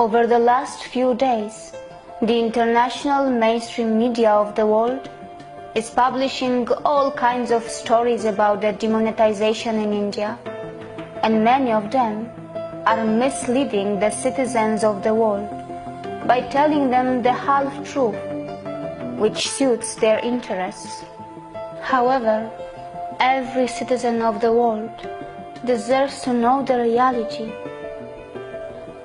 Over the last few days, the international mainstream media of the world is publishing all kinds of stories about the demonetization in India, and many of them are misleading the citizens of the world by telling them the half-truth, which suits their interests. However, every citizen of the world deserves to know the reality.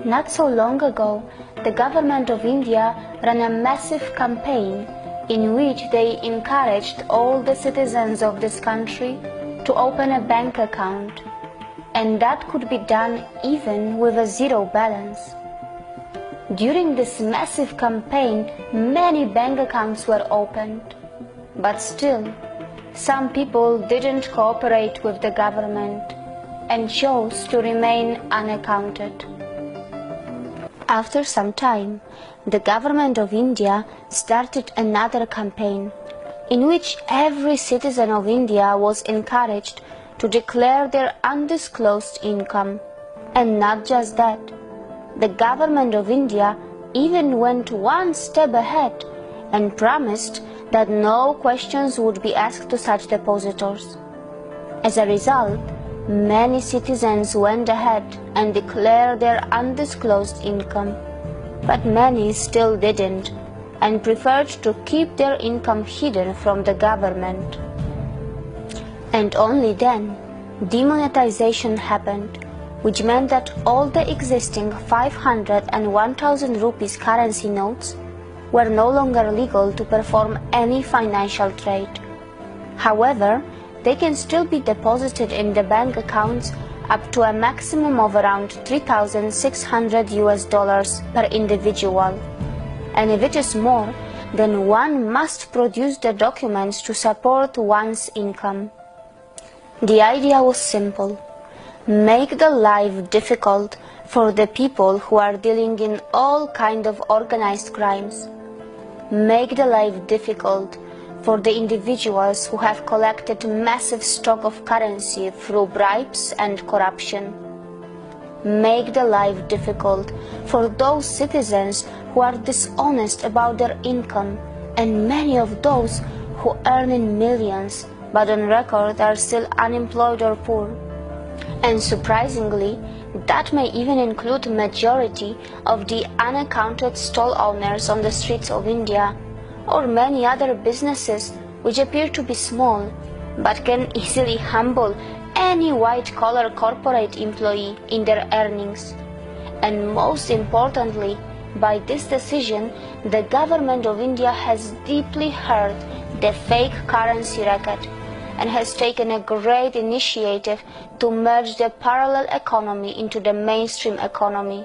Not so long ago, the government of India ran a massive campaign in which they encouraged all the citizens of this country to open a bank account, and that could be done even with a zero balance. During this massive campaign, many bank accounts were opened, but still, some people didn't cooperate with the government and chose to remain unaccounted. After some time, the government of India started another campaign in which every citizen of India was encouraged to declare their undisclosed income. And not just that, the government of India even went one step ahead and promised that no questions would be asked to such depositors. As a result, many citizens went ahead and declared their undisclosed income, but many still didn't and preferred to keep their income hidden from the government. And only then, demonetization happened, which meant that all the existing 500 and 1000 rupees currency notes were no longer legal to perform any financial trade. However, they can still be deposited in the bank accounts up to a maximum of around $3,600 per individual. And if it is more, then one must produce the documents to support one's income. The idea was simple: make the life difficult for the people who are dealing in all kinds of organized crimes. Make the life difficult for the individuals who have collected massive stock of currency through bribes and corruption. Make the life difficult for those citizens who are dishonest about their income, and many of those who earn in millions but on record are still unemployed or poor. And surprisingly, that may even include majority of the unaccounted stall owners on the streets of India, or many other businesses which appear to be small but can easily humble any white-collar corporate employee in their earnings. And most importantly, by this decision, the government of India has deeply hurt the fake currency racket and has taken a great initiative to merge the parallel economy into the mainstream economy.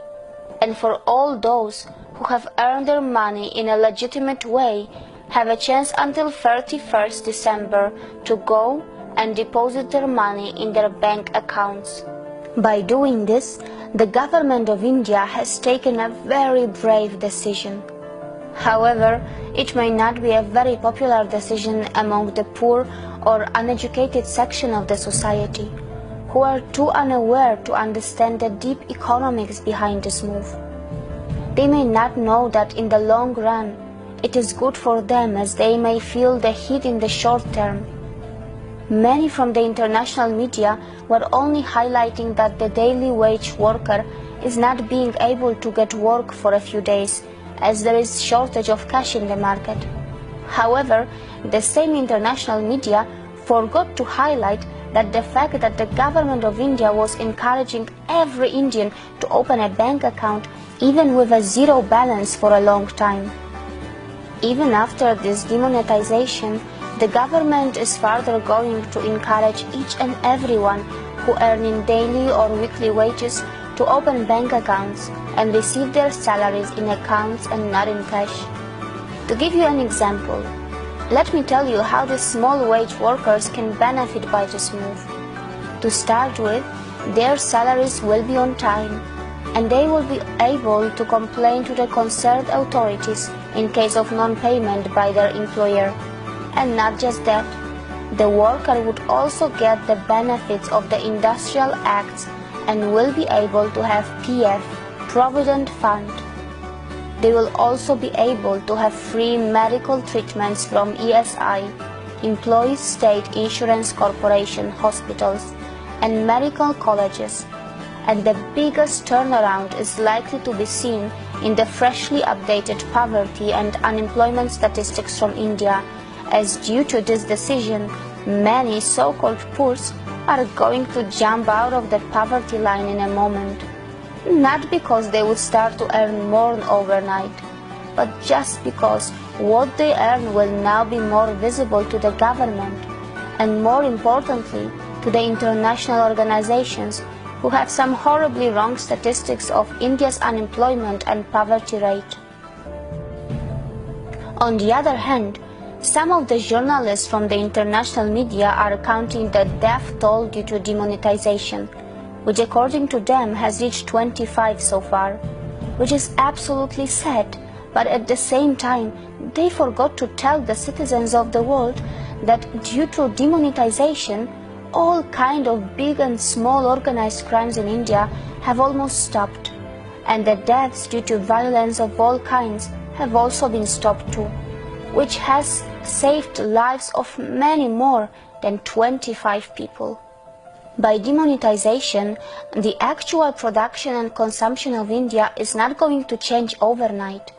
And for all those who have earned their money in a legitimate way, have a chance until 31st December to go and deposit their money in their bank accounts. By doing this, the government of India has taken a very brave decision. However, it may not be a very popular decision among the poor or uneducated section of the society, who are too unaware to understand the deep economics behind this move. They may not know that in the long run, it is good for them, as they may feel the heat in the short term. Many from the international media were only highlighting that the daily wage worker is not being able to get work for a few days, as there is shortage of cash in the market. However, the same international media forgot to highlight that the fact that the government of India was encouraging every Indian to open a bank account even with a zero balance for a long time. Even after this demonetization, the government is further going to encourage each and everyone who earning daily or weekly wages to open bank accounts and receive their salaries in accounts and not in cash. To give you an example, let me tell you how the small wage workers can benefit by this move. To start with, their salaries will be on time, and they will be able to complain to the concerned authorities in case of non-payment by their employer. And not just that, the worker would also get the benefits of the industrial acts and will be able to have PF, Provident Fund. They will also be able to have free medical treatments from ESI, Employees State Insurance Corporation hospitals, and medical colleges. And the biggest turnaround is likely to be seen in the freshly updated poverty and unemployment statistics from India, as due to this decision, many so-called poors are going to jump out of the poverty line in a moment. Not because they would start to earn more overnight, but just because what they earn will now be more visible to the government, and more importantly, to the international organizations who have some horribly wrong statistics of India's unemployment and poverty rate. On the other hand, some of the journalists from the international media are counting the death toll due to demonetization, which according to them has reached 25 so far, which is absolutely sad, but at the same time they forgot to tell the citizens of the world that due to demonetization, all kind of big and small organized crimes in India have almost stopped, and the deaths due to violence of all kinds have also been stopped too, which has saved lives of many more than 25 people. By demonetization, the actual production and consumption of India is not going to change overnight.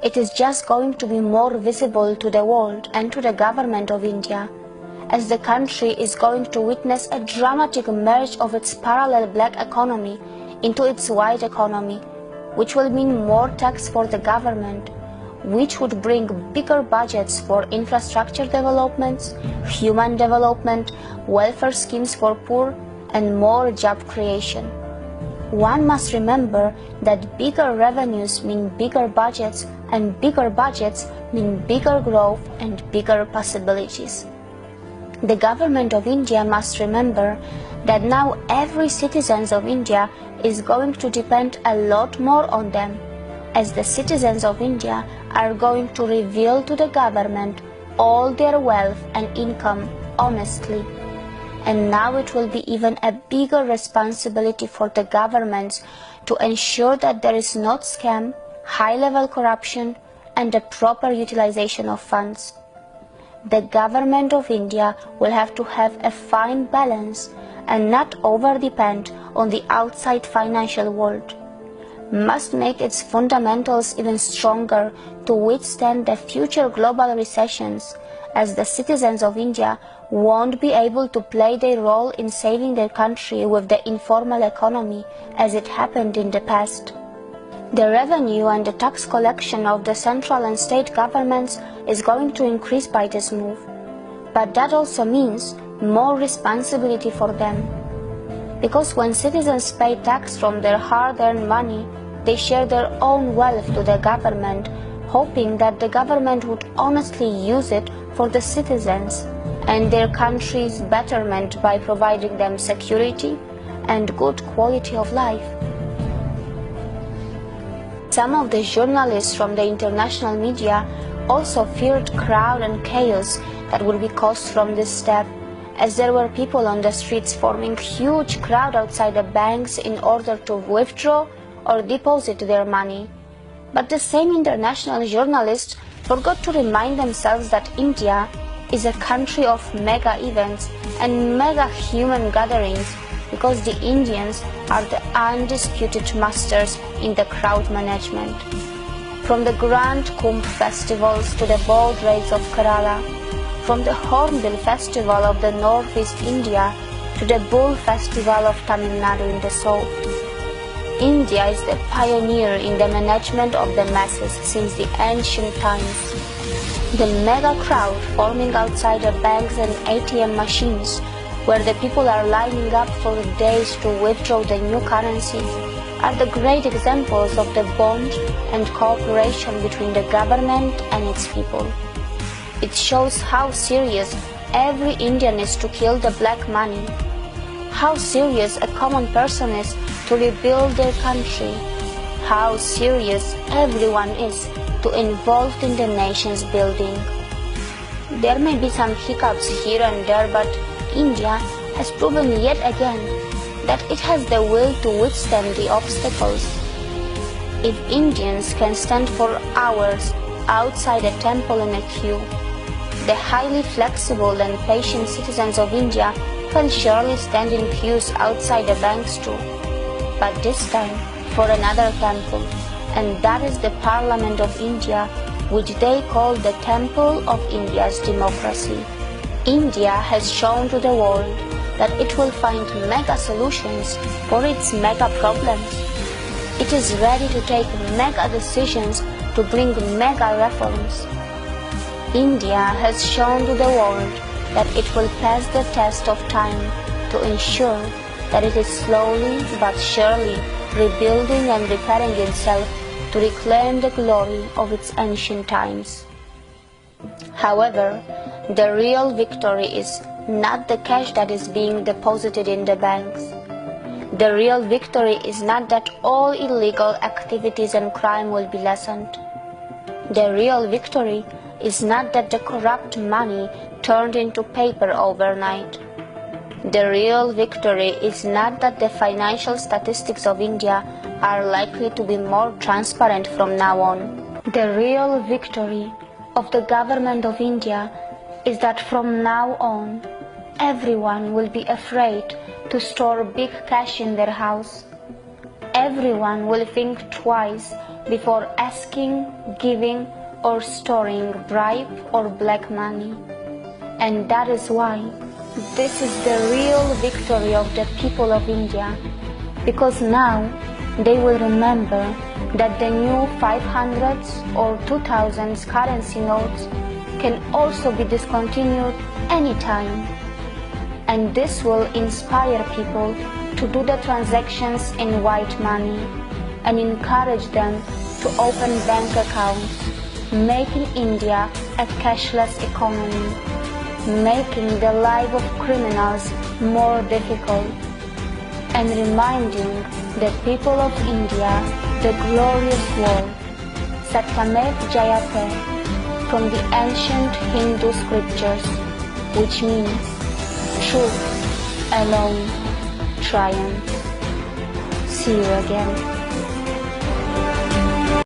It is just going to be more visible to the world and to the government of India, as the country is going to witness a dramatic merge of its parallel black economy into its white economy, which will mean more tax for the government, which would bring bigger budgets for infrastructure developments, human development, welfare schemes for poor, and more job creation. One must remember that bigger revenues mean bigger budgets, and bigger budgets mean bigger growth and bigger possibilities. The government of India must remember that now every citizen of India is going to depend a lot more on them, as the citizens of India are going to reveal to the government all their wealth and income honestly. And now it will be even a bigger responsibility for the governments to ensure that there is not scam, high-level corruption, and the proper utilization of funds. The government of India will have to have a fine balance and not over-depend on the outside financial world. Must make its fundamentals even stronger to withstand the future global recessions, as the citizens of India won't be able to play their role in saving their country with the informal economy as it happened in the past. The revenue and the tax collection of the central and state governments is going to increase by this move, but that also means more responsibility for them. Because when citizens pay tax from their hard-earned money, they share their own wealth to the government, hoping that the government would honestly use it for the citizens and their country's betterment by providing them security and good quality of life. Some of the journalists from the international media also feared crowd and chaos that would be caused from this step, as there were people on the streets forming huge crowd outside the banks in order to withdraw or deposit their money. But the same international journalists forgot to remind themselves that India is a country of mega events and mega human gatherings, because the Indians are the undisputed masters in the crowd management. From the grand Kumbh festivals to the boat raids of Kerala, from the Hornbill Festival of the Northeast India to the Bull Festival of Tamil Nadu in the south. India is the pioneer in the management of the masses since the ancient times. The mega crowd forming outside the banks and ATM machines, where the people are lining up for days to withdraw the new currency, are the great examples of the bond and cooperation between the government and its people. It shows how serious every Indian is to kill the black money, how serious a common person is to rebuild their country, how serious everyone is to involved in the nation's building. There may be some hiccups here and there, but India has proven yet again that it has the will to withstand the obstacles. If Indians can stand for hours outside a temple in a queue, the highly flexible and patient citizens of India can surely stand in queues outside the banks too. But this time for another temple, and that is the Parliament of India, which they call the Temple of India's Democracy. India has shown to the world that it will find mega solutions for its mega problems. It is ready to take mega decisions to bring mega reforms. India has shown to the world that it will pass the test of time to ensure that it is slowly but surely rebuilding and repairing itself to reclaim the glory of its ancient times. However, the real victory is not the cash that is being deposited in the banks. The real victory is not that all illegal activities and crime will be lessened. The real victory is not that the corrupt money turned into paper overnight. The real victory is not that the financial statistics of India are likely to be more transparent from now on. The real victory of the government of India is that from now on, everyone will be afraid to store big cash in their house. Everyone will think twice before asking, giving, or storing bribe or black money. And that is why this is the real victory of the people of India, because now they will remember that the new 500s or 2000s currency notes can also be discontinued anytime. And this will inspire people to do the transactions in white money and encourage them to open bank accounts, making India a cashless economy, making the life of criminals more difficult, and reminding the people of India the glorious word Satyamev Jayate from the ancient Hindu scriptures, which means truth alone triumphs. See you again.